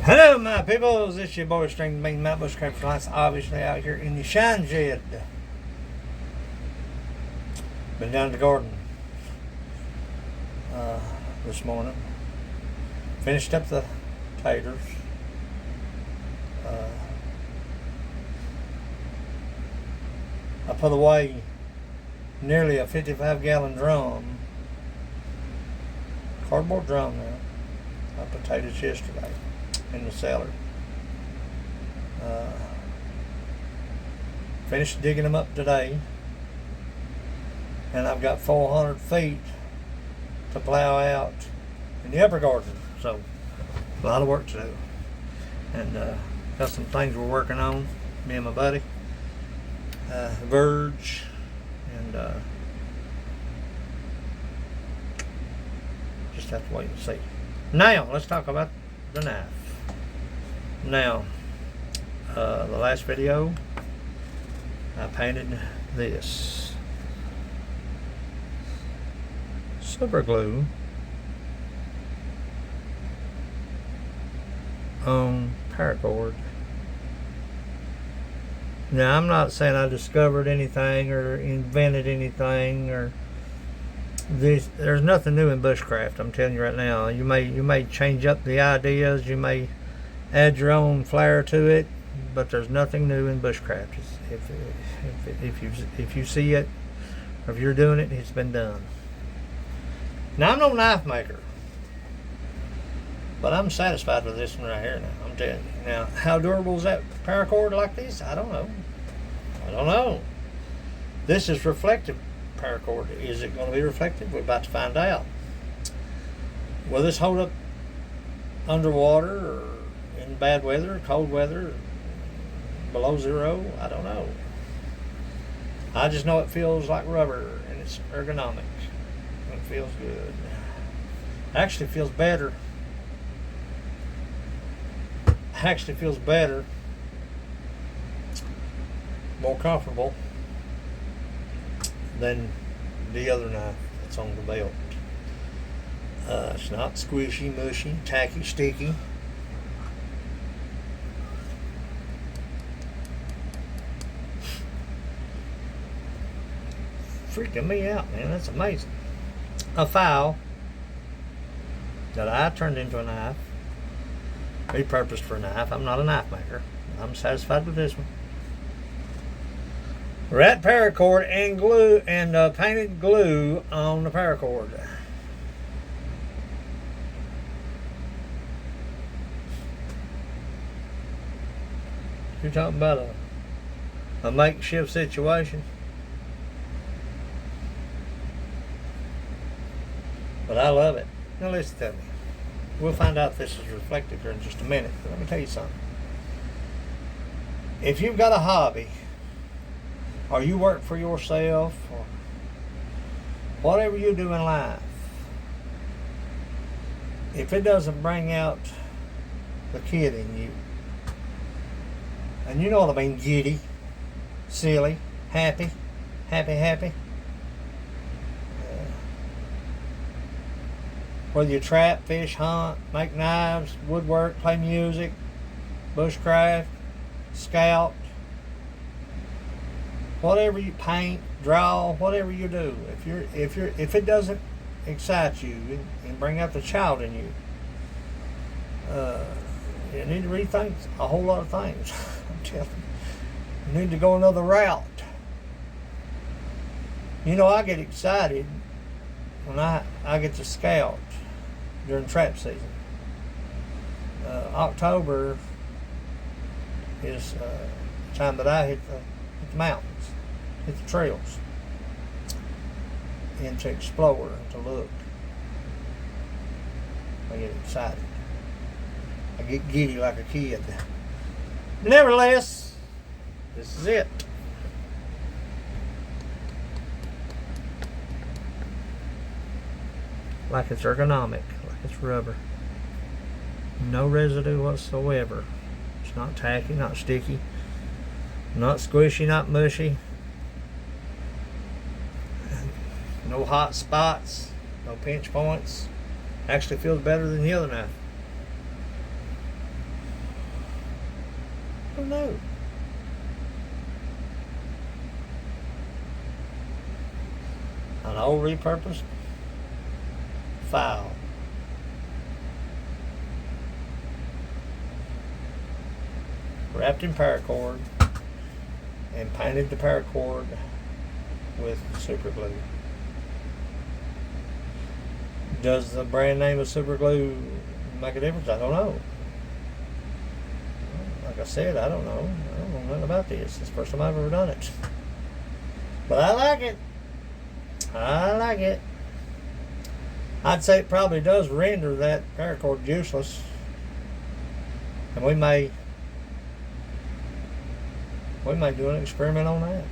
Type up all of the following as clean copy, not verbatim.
Hello my people, this is your boy String Bean, my bushcraft for life, obviously out here in the shine shed. Been down to the garden this morning. Finished up the taters. I put away nearly a 55-gallon drum, cardboard drum now, of potatoes yesterday in the cellar. Finished digging them up today, and I've got 400 feet to plow out in the upper garden, so a lot of work to do. And got some things we're working on, me and my buddy Verge, and just have to wait and see. Now let's talk about the knife. Now the last video I painted this super glue on paracord. Now I'm not saying I discovered anything or invented anything or this. There's nothing new in bushcraft. I'm telling you right now. You may change up the ideas. You may add your own flair to it, but there's nothing new in bushcraft. If you see it, or if you're doing it, it's been done. Now I'm no knife maker, but I'm satisfied with this one right here. Now I'm telling you. Now how durable is that paracord like this? I don't know. This is reflective paracord. Is it going to be reflective? We're about to find out. Will this hold up underwater or in bad weather, cold weather, below zero? I don't know. I just know it feels like rubber and it's ergonomic. It feels good. Actually feels better. More comfortable than the other knife that's on the belt. It's not squishy, mushy, tacky, sticky. Freaking me out, man. That's amazing. A file that I turned into a knife, repurposed for a knife. I'm not a knife maker. I'm satisfied with this one. Rat paracord and glue and painted glue on the paracord. You're talking about a makeshift situation. But I love it. Now listen to me. We'll find out if this is reflective here in just a minute. But let me tell you something. If you've got a hobby, or you work for yourself, or whatever you do in life, if it doesn't bring out the kid in you, and you know what I mean, giddy, silly, happy, whether you trap, fish, hunt, make knives, woodwork, play music, bushcraft, scout, whatever you paint, draw, whatever you do, if it doesn't excite you and bring out the child in you, you need to rethink a whole lot of things. I'm telling you. You need to go another route. You know, I get excited when I get to scout during trap season. October is the time that I hit the mountains, hit the trails, and to explore and to look. I get excited. I get giddy like a kid. Nevertheless, this is it. Like it's ergonomic, like it's rubber. No residue whatsoever. It's not tacky, not sticky, not squishy, not mushy. No hot spots, no pinch points. actually feels better than the other knife. I don't know. An old repurposed file. Wrapped in paracord and painted the paracord with super glue. Does the brand name of super glue make a difference? I don't know. Like I said, I don't know. I don't know nothing about this. It's the first time I've ever done it. But I like it. I like it. I'd say it probably does render that paracord useless. And we may do an experiment on that.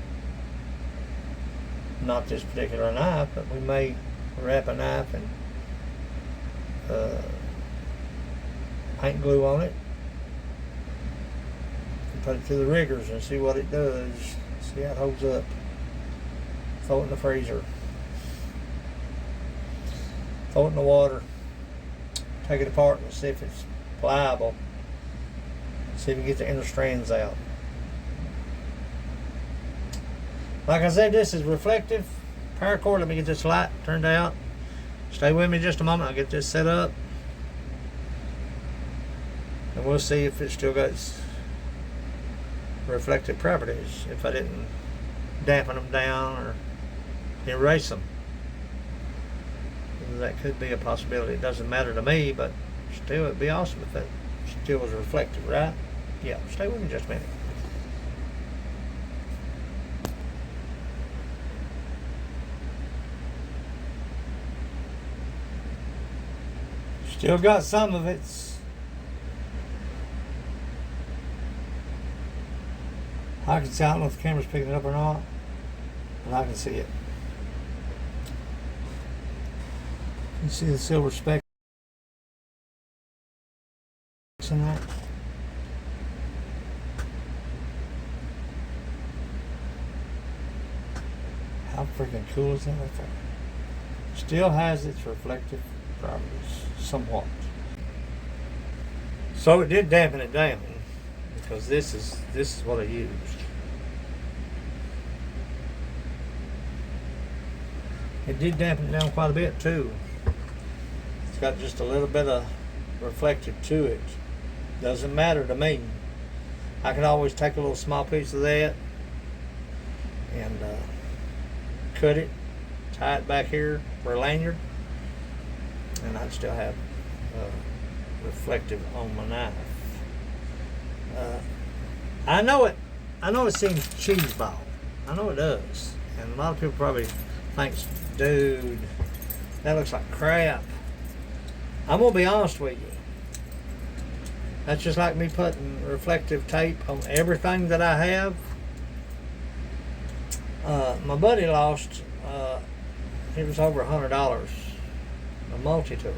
Not this particular knife, but we may wrap a knife and paint glue on it and put it through the riggers and see what it does. See how it holds up. Throw it in the freezer. Throw it in the water. Take it apart and see if it's pliable. See if you can get the inner strands out. Like I said, this is reflective paracord. Let me get this light turned out. Stay with me just a moment. I'll get this set up. And we'll see if it still got its reflective properties. If I didn't dampen them down or erase them. That could be a possibility. It doesn't matter to me, but still it'd be awesome if that still was reflective, right? Yeah, stay with me just a minute. Still got some of it. I can see, I don't know if the camera's picking it up or not, but I can see it. You see the silver specks in that? How freaking cool is that right there? Still has its reflective properties, somewhat. So it did dampen it down, because this is what I used. It did dampen it down quite a bit too. It's got just a little bit of reflective to it. Doesn't matter to me. I can always take a little small piece of that and cut it, tie it back here for a lanyard, and I'd still have reflective on my knife. I know it seems cheeseball. I know it does. And a lot of people probably think, dude, that looks like crap. I'm gonna be honest with you. That's just like me putting reflective tape on everything that I have. My buddy lost, it was over $100, a multi-tool.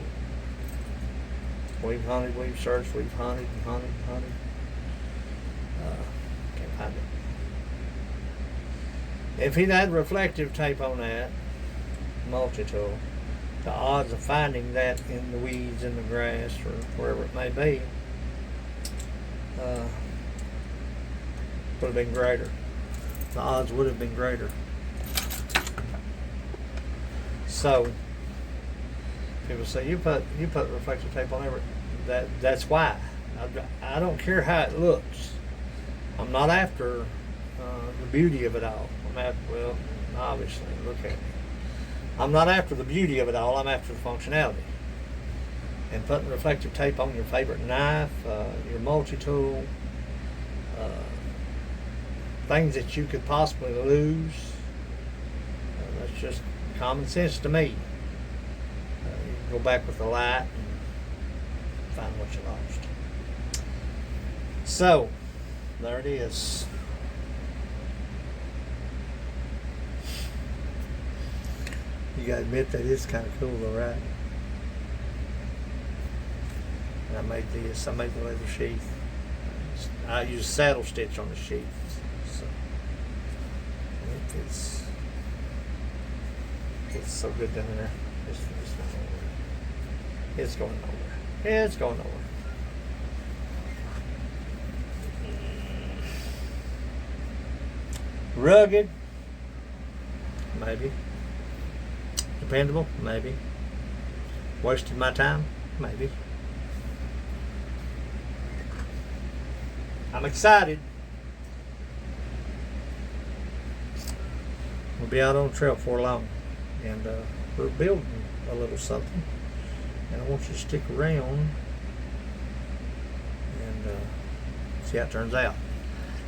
We've hunted, we've searched, we've hunted and hunted and hunted. Can't find it. If he'd had reflective tape on that multi-tool, the odds of finding that in the weeds, in the grass, or wherever it may be, would have been greater. The odds would have been greater. So people say you put reflective tape on every. That's why. I don't care how it looks. I'm not after the beauty of it all. I'm after, well, obviously, look at me. I'm not after the beauty of it all. I'm after the functionality. And putting reflective tape on your favorite knife, your multi-tool, things that you could possibly lose, that's just common sense to me. You can go back with the light and find what you lost. So, there it is. You gotta admit that is kind of cool though, right? And I made this. I made the leather sheath. I use saddle stitch on the sheath. So it's so good down there. It's It's going nowhere. It's going nowhere. Rugged, maybe. Dependable, maybe. Wasted my time, maybe. I'm excited. We'll be out on the trail before long, and we're building a little something, and I want you to stick around and see how it turns out.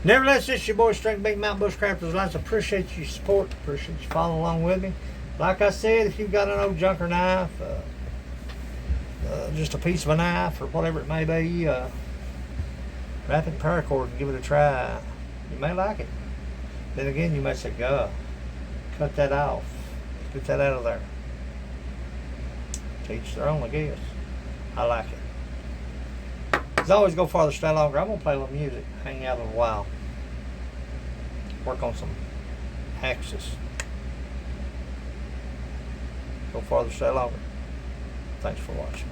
Nevertheless, this is your boy Strength Big Mountain Bushcrafters Alliance. I appreciate your support. Appreciate you following along with me. Like I said, if you've got an old junker knife, just a piece of a knife or whatever it may be, wrap it in paracord and give it a try. You may like it. Then again, you may say, "God, cut that off. Get that out of there." To each their own, I guess. I like it. As always, go farther, stay longer. I'm going to play a little music, hang out a little while, work on some axes. Go farther, stay longer. Thanks for watching.